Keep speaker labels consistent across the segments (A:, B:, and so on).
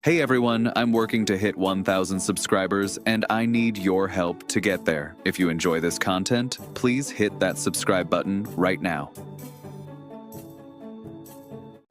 A: Hey everyone, I'm working to hit 1,000 subscribers and I need your help to get there. If you enjoy this content, please hit that subscribe button right now.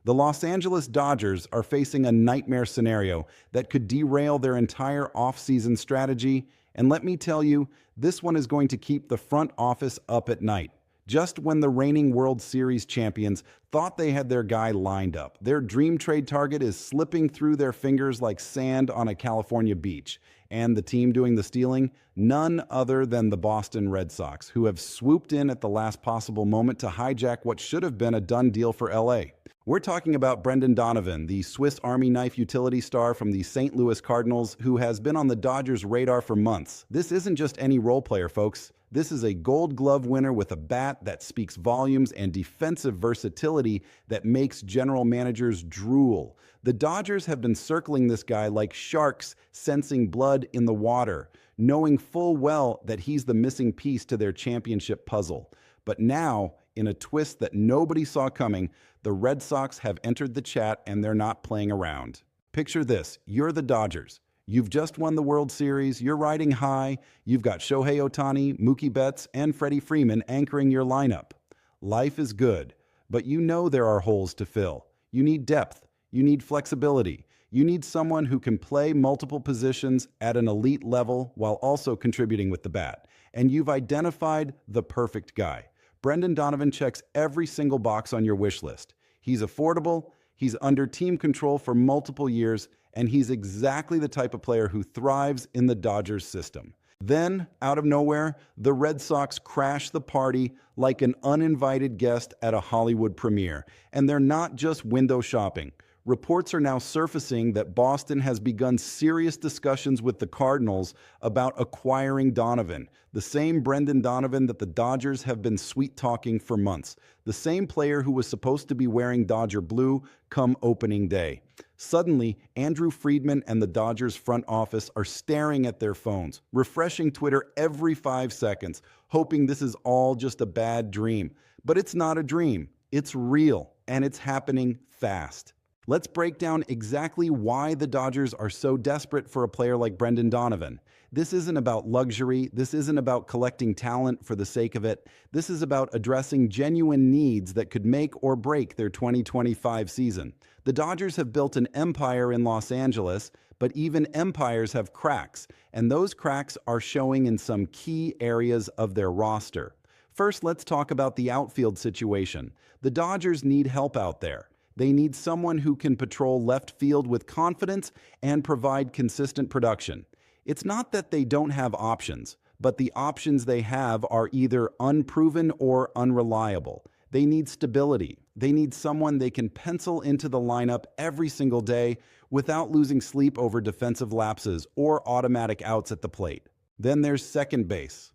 B: The Los Angeles Dodgers are facing a nightmare scenario that could derail their entire offseason strategy, and let me tell you, this one is going to keep the front office up at night. Just when the reigning World Series champions thought they had their guy lined up, their dream trade target is slipping through their fingers like sand on a California beach. And the team doing the stealing? None other than the Boston Red Sox, who have swooped in at the last possible moment to hijack what should have been a done deal for LA. We're talking about Brendan Donovan, the Swiss Army knife utility star from the St. Louis Cardinals, who has been on the Dodgers' radar for months. This isn't just any role player, folks. This is a Gold Glove winner with a bat that speaks volumes and defensive versatility that makes general managers drool. The Dodgers have been circling this guy like sharks sensing blood in the water, knowing full well that he's the missing piece to their championship puzzle. But now, in a twist that nobody saw coming, the Red Sox have entered the chat and they're not playing around. Picture this, you're the Dodgers. You've just won the World Series, you're riding high, you've got Shohei Ohtani, Mookie Betts, and Freddie Freeman anchoring your lineup. Life is good, but you know there are holes to fill. You need depth, you need flexibility, you need someone who can play multiple positions at an elite level while also contributing with the bat. And you've identified the perfect guy. Brendan Donovan checks every single box on your wish list. He's affordable, he's under team control for multiple years, and he's exactly the type of player who thrives in the Dodgers system. Then, out of nowhere, the Red Sox crash the party like an uninvited guest at a Hollywood premiere. And they're not just window shopping. Reports are now surfacing that Boston has begun serious discussions with the Cardinals about acquiring Donovan, the same Brendan Donovan that the Dodgers have been sweet-talking for months, the same player who was supposed to be wearing Dodger blue come opening day. Suddenly, Andrew Friedman and the Dodgers front office are staring at their phones, refreshing Twitter every 5 seconds, hoping this is all just a bad dream. But it's not a dream. It's real, and it's happening fast. Let's break down exactly why the Dodgers are so desperate for a player like Brendan Donovan. This isn't about luxury. This isn't about collecting talent for the sake of it. This is about addressing genuine needs that could make or break their 2025 season. The Dodgers have built an empire in Los Angeles, but even empires have cracks, and those cracks are showing in some key areas of their roster. First, let's talk about the outfield situation. The Dodgers need help out there. They need someone who can patrol left field with confidence and provide consistent production. It's not that they don't have options, but the options they have are either unproven or unreliable. They need stability. They need someone they can pencil into the lineup every single day without losing sleep over defensive lapses or automatic outs at the plate. Then there's second base.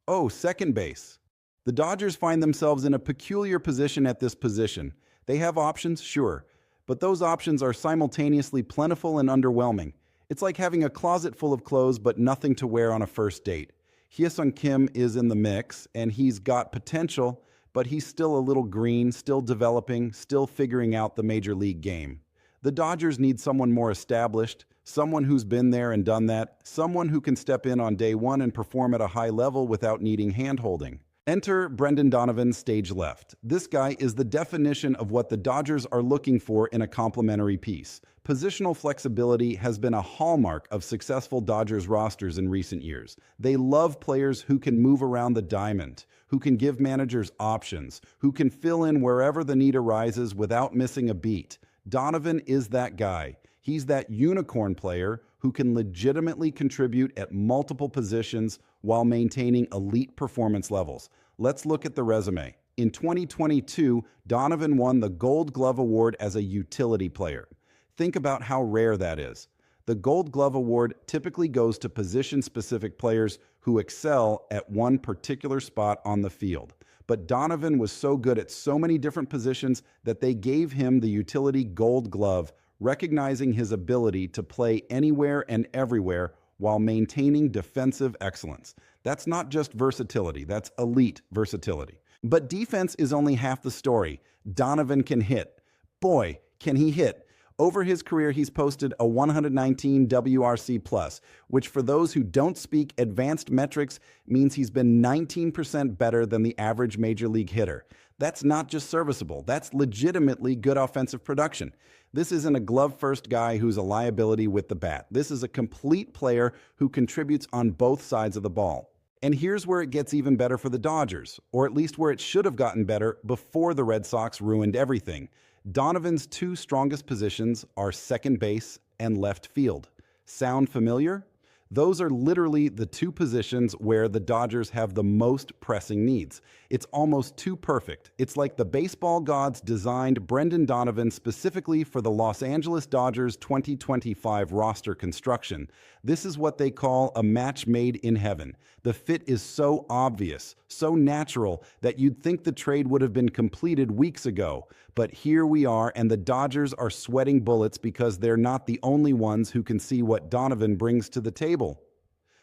B: Oh, second base. The Dodgers find themselves in a peculiar position at this position. They have options, sure, but those options are simultaneously plentiful and underwhelming. It's like having a closet full of clothes but nothing to wear on a first date. Hye-Sung Kim is in the mix, and he's got potential, but he's still a little green, still developing, still figuring out the major league game. The Dodgers need someone more established, someone who's been there and done that, someone who can step in on day one and perform at a high level without needing hand-holding. Enter Brendan Donovan, stage left. This guy is the definition of what the Dodgers are looking for in a complementary piece. Positional flexibility has been a hallmark of successful Dodgers rosters in recent years. They love players who can move around the diamond, who can give managers options, who can fill in wherever the need arises without missing a beat. Donovan is that guy. He's that unicorn player who can legitimately contribute at multiple positions while maintaining elite performance levels. Let's look at the resume. In 2022, Donovan won the Gold Glove Award as a utility player. Think about how rare that is. The Gold Glove Award typically goes to position-specific players who excel at one particular spot on the field. But Donovan was so good at so many different positions that they gave him the utility Gold Glove, recognizing his ability to play anywhere and everywhere while maintaining defensive excellence. That's not just versatility, that's elite versatility. But defense is only half the story. Donovan can hit. Boy, can he hit. Over his career, he's posted a 119 WRC+, which for those who don't speak advanced metrics means he's been 19% better than the average major league hitter. That's not just serviceable, that's legitimately good offensive production. This isn't a glove-first guy who's a liability with the bat. This is a complete player who contributes on both sides of the ball. And here's where it gets even better for the Dodgers, or at least where it should have gotten better before the Red Sox ruined everything. Donovan's two strongest positions are second base and left field. Sound familiar? Those are literally the two positions where the Dodgers have the most pressing needs. It's almost too perfect. It's like the baseball gods designed Brendan Donovan specifically for the Los Angeles Dodgers 2025 roster construction. This is what they call a match made in heaven. The fit is so obvious, so natural, that you'd think the trade would have been completed weeks ago. But here we are, and the Dodgers are sweating bullets because they're not the only ones who can see what Donovan brings to the table.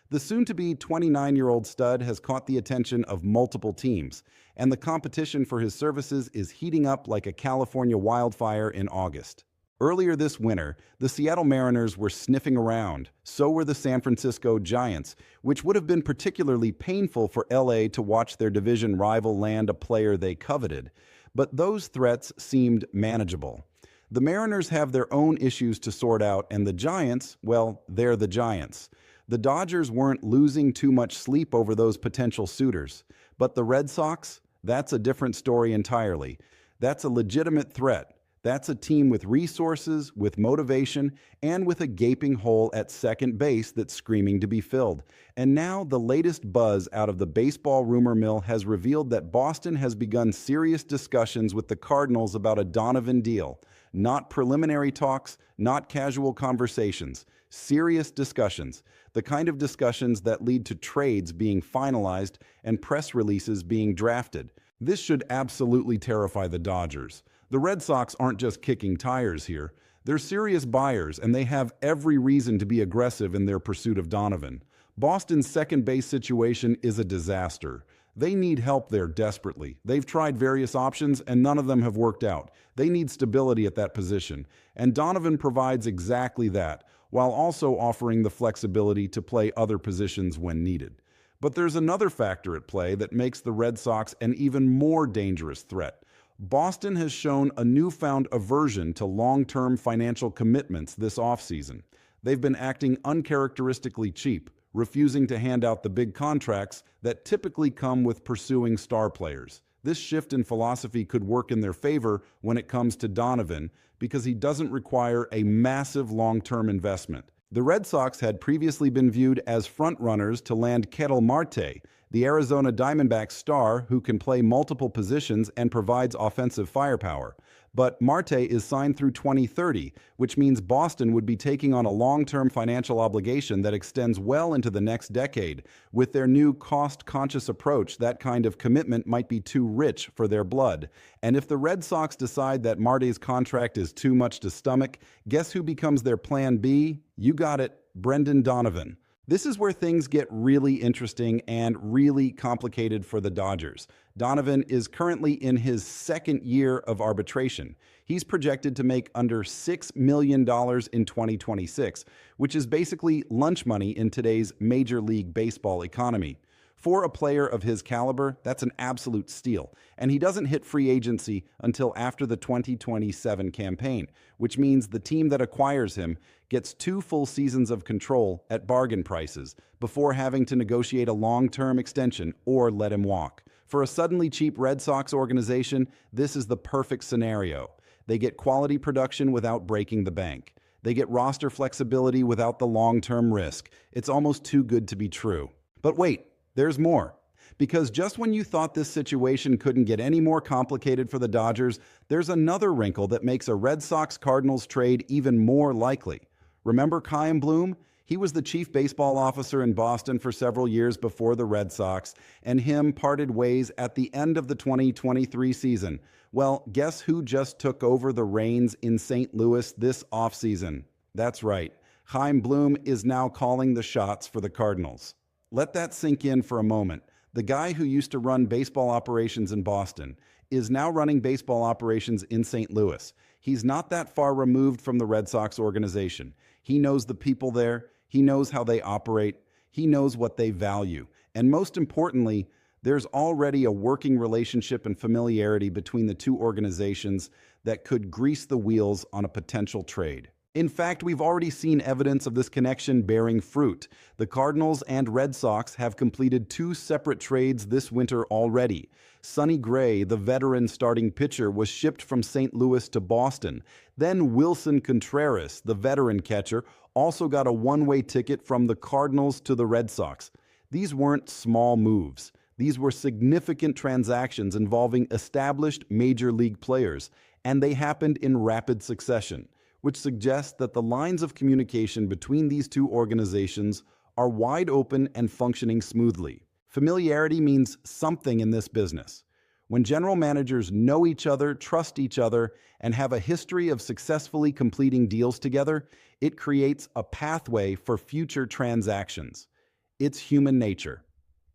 B: The soon-to-be 29-year-old stud has caught the attention of multiple teams, and the competition for his services is heating up like a California wildfire in August. Earlier this winter, the Seattle Mariners were sniffing around. So were the San Francisco Giants, which would have been particularly painful for LA to watch their division rival land a player they coveted. But those threats seemed manageable. The Mariners have their own issues to sort out, and the Giants, well, they're the Giants. The Dodgers weren't losing too much sleep over those potential suitors. But the Red Sox? That's a different story entirely. That's a legitimate threat. That's a team with resources, with motivation, and with a gaping hole at second base that's screaming to be filled. And now the latest buzz out of the baseball rumor mill has revealed that Boston has begun serious discussions with the Cardinals about a Donovan deal. Not preliminary talks, not casual conversations. Serious discussions. The kind of discussions that lead to trades being finalized and press releases being drafted. This should absolutely terrify the Dodgers. The Red Sox aren't just kicking tires here. They're serious buyers, and they have every reason to be aggressive in their pursuit of Donovan. Boston's second base situation is a disaster. They need help there desperately. They've tried various options, and none of them have worked out. They need stability at that position, and Donovan provides exactly that, while also offering the flexibility to play other positions when needed. But there's another factor at play that makes the Red Sox an even more dangerous threat. Boston has shown a newfound aversion to long-term financial commitments this offseason. They've been acting uncharacteristically cheap, refusing to hand out the big contracts that typically come with pursuing star players. This shift in philosophy could work in their favor when it comes to Donovan because he doesn't require a massive long-term investment. The Red Sox had previously been viewed as frontrunners to land Ketel Marte, the Arizona Diamondbacks star who can play multiple positions and provides offensive firepower. But Marte is signed through 2030, which means Boston would be taking on a long-term financial obligation that extends well into the next decade. With their new cost-conscious approach, that kind of commitment might be too rich for their blood. And if the Red Sox decide that Marte's contract is too much to stomach, guess who becomes their plan B? You got it, Brendan Donovan. This is where things get really interesting and really complicated for the Dodgers. Donovan is currently in his second year of arbitration. He's projected to make under $6 million in 2026, which is basically lunch money in today's Major League Baseball economy. For a player of his caliber, that's an absolute steal, and he doesn't hit free agency until after the 2027 campaign, which means the team that acquires him gets 2 full seasons of control at bargain prices before having to negotiate a long-term extension or let him walk. For a suddenly cheap Red Sox organization, this is the perfect scenario. They get quality production without breaking the bank. They get roster flexibility without the long-term risk. It's almost too good to be true. But wait. There's more. Because just when you thought this situation couldn't get any more complicated for the Dodgers, there's another wrinkle that makes a Red Sox-Cardinals trade even more likely. Remember Chaim Bloom? He was the chief baseball officer in Boston for several years before the Red Sox, and him parted ways at the end of the 2023 season. Well, guess who just took over the reins in St. Louis this offseason? That's right. Chaim Bloom is now calling the shots for the Cardinals. Let that sink in for a moment. The guy who used to run baseball operations in Boston is now running baseball operations in St. Louis. He's not that far removed from the Red Sox organization. He knows the people there, he knows how they operate, he knows what they value. And most importantly, there's already a working relationship and familiarity between the two organizations that could grease the wheels on a potential trade. In fact, we've already seen evidence of this connection bearing fruit. The Cardinals and Red Sox have completed two separate trades this winter already. Sonny Gray, the veteran starting pitcher, was shipped from St. Louis to Boston. Then Wilson Contreras, the veteran catcher, also got a one-way ticket from the Cardinals to the Red Sox. These weren't small moves. These were significant transactions involving established major league players, and they happened in rapid succession, which suggests that the lines of communication between these two organizations are wide open and functioning smoothly. Familiarity means something in this business. When general managers know each other, trust each other, and have a history of successfully completing deals together, it creates a pathway for future transactions. It's human nature.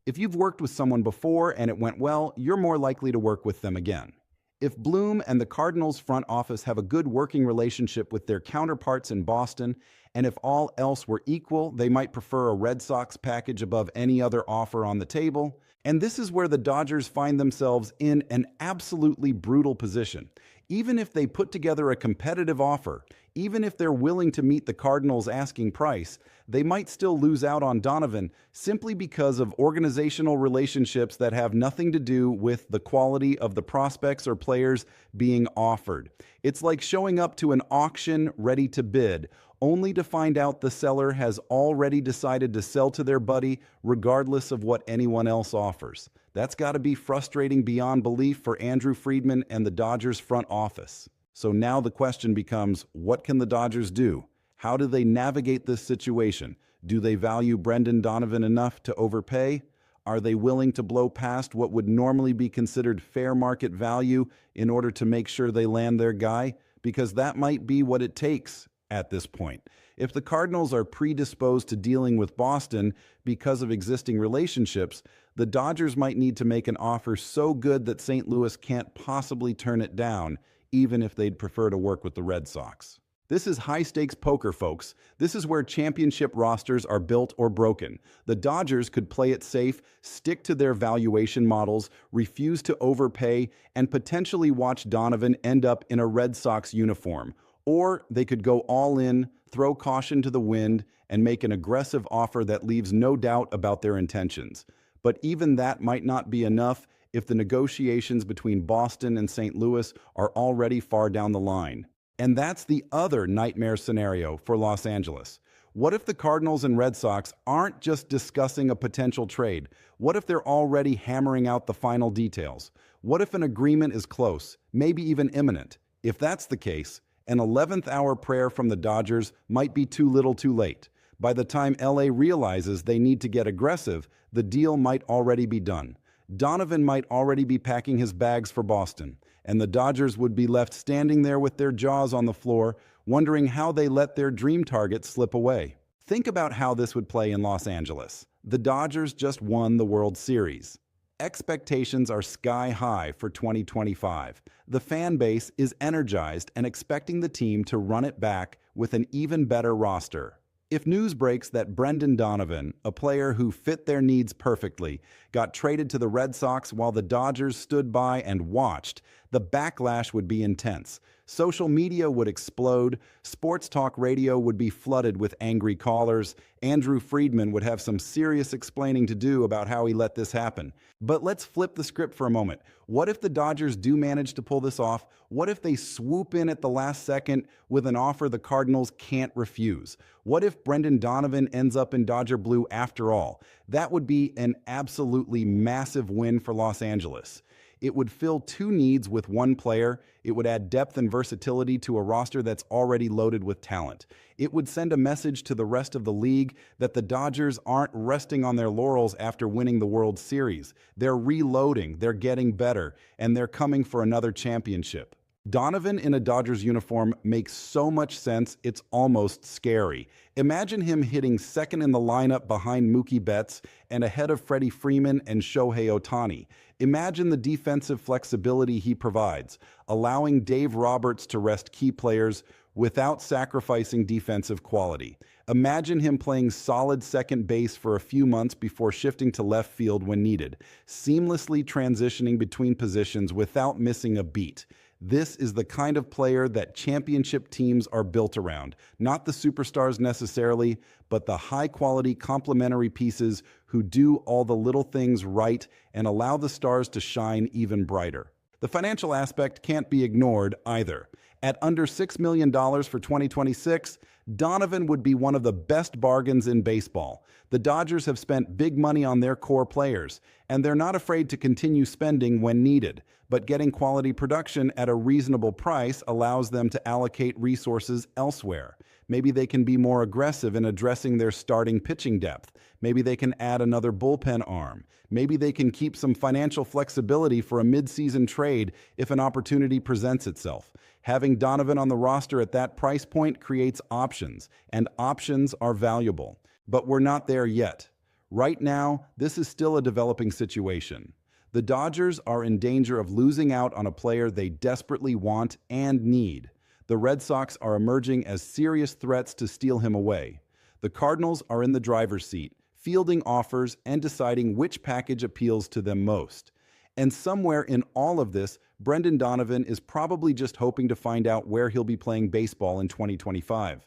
B: If you've worked with someone before and it went well, you're more likely to work with them again. If Bloom and the Cardinals front office have a good working relationship with their counterparts in Boston, and if all else were equal, they might prefer a Red Sox package above any other offer on the table. And this is where the Dodgers find themselves in an absolutely brutal position. Even if they put together a competitive offer, even if they're willing to meet the Cardinals' asking price, they might still lose out on Donovan simply because of organizational relationships that have nothing to do with the quality of the prospects or players being offered. It's like showing up to an auction ready to bid, only to find out the seller has already decided to sell to their buddy regardless of what anyone else offers. That's got to be frustrating beyond belief for Andrew Friedman and the Dodgers front office. So now the question becomes, what can the Dodgers do? How do they navigate this situation? Do they value Brendan Donovan enough to overpay? Are they willing to blow past what would normally be considered fair market value in order to make sure they land their guy? Because that might be what it takes at this point. If the Cardinals are predisposed to dealing with Boston because of existing relationships, the Dodgers might need to make an offer so good that St. Louis can't possibly turn it down, even if they'd prefer to work with the Red Sox. This is high-stakes poker, folks. This is where championship rosters are built or broken. The Dodgers could play it safe, stick to their valuation models, refuse to overpay, and potentially watch Donovan end up in a Red Sox uniform. Or they could go all in, throw caution to the wind, and make an aggressive offer that leaves no doubt about their intentions. But even that might not be enough if the negotiations between Boston and St. Louis are already far down the line. And that's the other nightmare scenario for Los Angeles. What if the Cardinals and Red Sox aren't just discussing a potential trade? What if they're already hammering out the final details? What if an agreement is close, maybe even imminent? If that's the case, an 11th hour prayer from the Dodgers might be too little too late. By the time LA realizes they need to get aggressive, the deal might already be done. Donovan might already be packing his bags for Boston, and the Dodgers would be left standing there with their jaws on the floor, wondering how they let their dream target slip away. Think about how this would play in Los Angeles. The Dodgers just won the World Series. Expectations are sky high for 2025. The fan base is energized and expecting the team to run it back with an even better roster. If news breaks that Brendan Donovan, a player who fit their needs perfectly, got traded to the Red Sox while the Dodgers stood by and watched, the backlash would be intense. Social media would explode, sports talk radio would be flooded with angry callers, Andrew Friedman would have some serious explaining to do about how he let this happen. But let's flip the script for a moment. What if the Dodgers do manage to pull this off? What if they swoop in at the last second with an offer the Cardinals can't refuse? What if Brendan Donovan ends up in Dodger blue after all? That would be an absolutely massive win for Los Angeles. It would fill two needs with one player. It would add depth and versatility to a roster that's already loaded with talent. It would send a message to the rest of the league that the Dodgers aren't resting on their laurels after winning the World Series. They're reloading, they're getting better, and they're coming for another championship. Donovan in a Dodgers uniform makes so much sense, it's almost scary. Imagine him hitting second in the lineup behind Mookie Betts and ahead of Freddie Freeman and Shohei Ohtani. Imagine the defensive flexibility he provides, allowing Dave Roberts to rest key players without sacrificing defensive quality. Imagine him playing solid second base for a few months before shifting to left field when needed, seamlessly transitioning between positions without missing a beat. This is the kind of player that championship teams are built around. Not the superstars necessarily, but the high-quality complementary pieces who do all the little things right and allow the stars to shine even brighter. The financial aspect can't be ignored either. At under $6 million for 2026, Donovan would be one of the best bargains in baseball. The Dodgers have spent big money on their core players, and they're not afraid to continue spending when needed. But getting quality production at a reasonable price allows them to allocate resources elsewhere. Maybe they can be more aggressive in addressing their starting pitching depth. Maybe they can add another bullpen arm. Maybe they can keep some financial flexibility for a mid-season trade if an opportunity presents itself. Having Donovan on the roster at that price point creates options, and options are valuable. But we're not there yet. Right now, this is still a developing situation. The Dodgers are in danger of losing out on a player they desperately want and need. The Red Sox are emerging as serious threats to steal him away. The Cardinals are in the driver's seat, fielding offers and deciding which package appeals to them most. And somewhere in all of this, Brendan Donovan is probably just hoping to find out where he'll be playing baseball in 2025.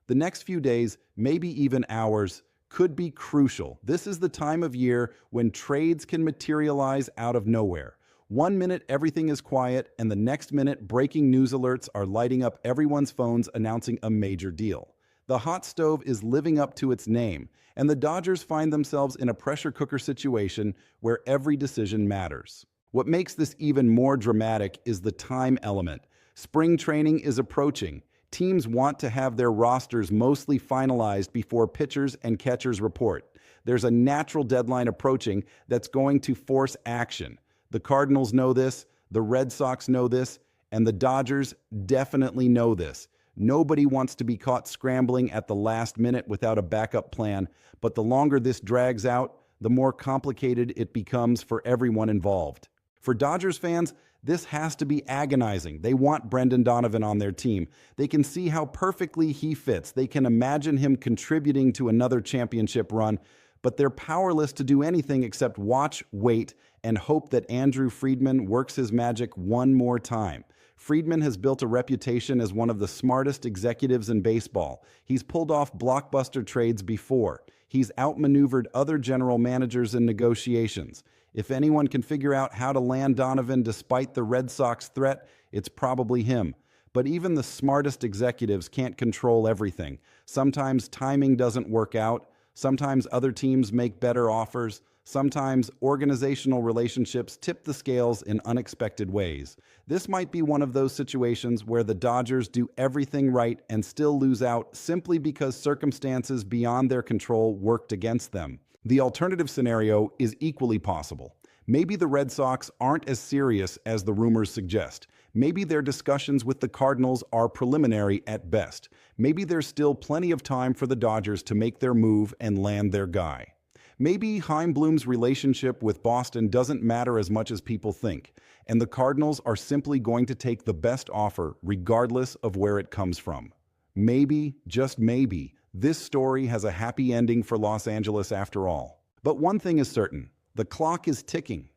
B: The next few days, maybe even hours, could be crucial. This is the time of year when trades can materialize out of nowhere. One minute everything is quiet, and the next minute breaking news alerts are lighting up everyone's phones announcing a major deal. The hot stove is living up to its name, and the Dodgers find themselves in a pressure cooker situation where every decision matters. What makes this even more dramatic is the time element. Spring training is approaching. Teams want to have their rosters mostly finalized before pitchers and catchers report. There's a natural deadline approaching that's going to force action. The Cardinals know this, the Red Sox know this, and the Dodgers definitely know this. Nobody wants to be caught scrambling at the last minute without a backup plan, but the longer this drags out, the more complicated it becomes for everyone involved. For Dodgers fans, this has to be agonizing. They want Brendan Donovan on their team. They can see how perfectly he fits. They can imagine him contributing to another championship run, but they're powerless to do anything except watch, wait, and hope that Andrew Friedman works his magic one more time. Friedman has built a reputation as one of the smartest executives in baseball. He's pulled off blockbuster trades before. He's outmaneuvered other general managers in negotiations. If anyone can figure out how to land Donovan despite the Red Sox threat, it's probably him. But even the smartest executives can't control everything. Sometimes timing doesn't work out. Sometimes other teams make better offers. Sometimes organizational relationships tip the scales in unexpected ways. This might be one of those situations where the Dodgers do everything right and still lose out simply because circumstances beyond their control worked against them. The alternative scenario is equally possible. Maybe the Red Sox aren't as serious as the rumors suggest. Maybe their discussions with the Cardinals are preliminary at best. Maybe there's still plenty of time for the Dodgers to make their move and land their guy. Maybe Chaim Bloom's relationship with Boston doesn't matter as much as people think, and the Cardinals are simply going to take the best offer regardless of where it comes from. Maybe, just maybe, this story has a happy ending for Los Angeles after all. But one thing is certain, the clock is ticking.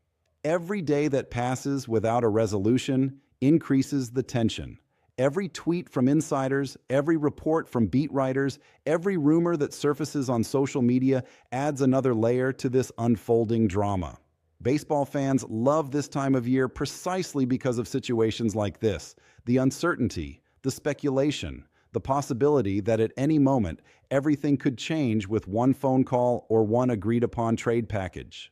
B: Every day that passes without a resolution increases the tension. Every tweet from insiders, every report from beat writers, every rumor that surfaces on social media adds another layer to this unfolding drama. Baseball fans love this time of year precisely because of situations like this. The uncertainty, the speculation, the possibility that at any moment everything could change with one phone call or one agreed-upon trade package.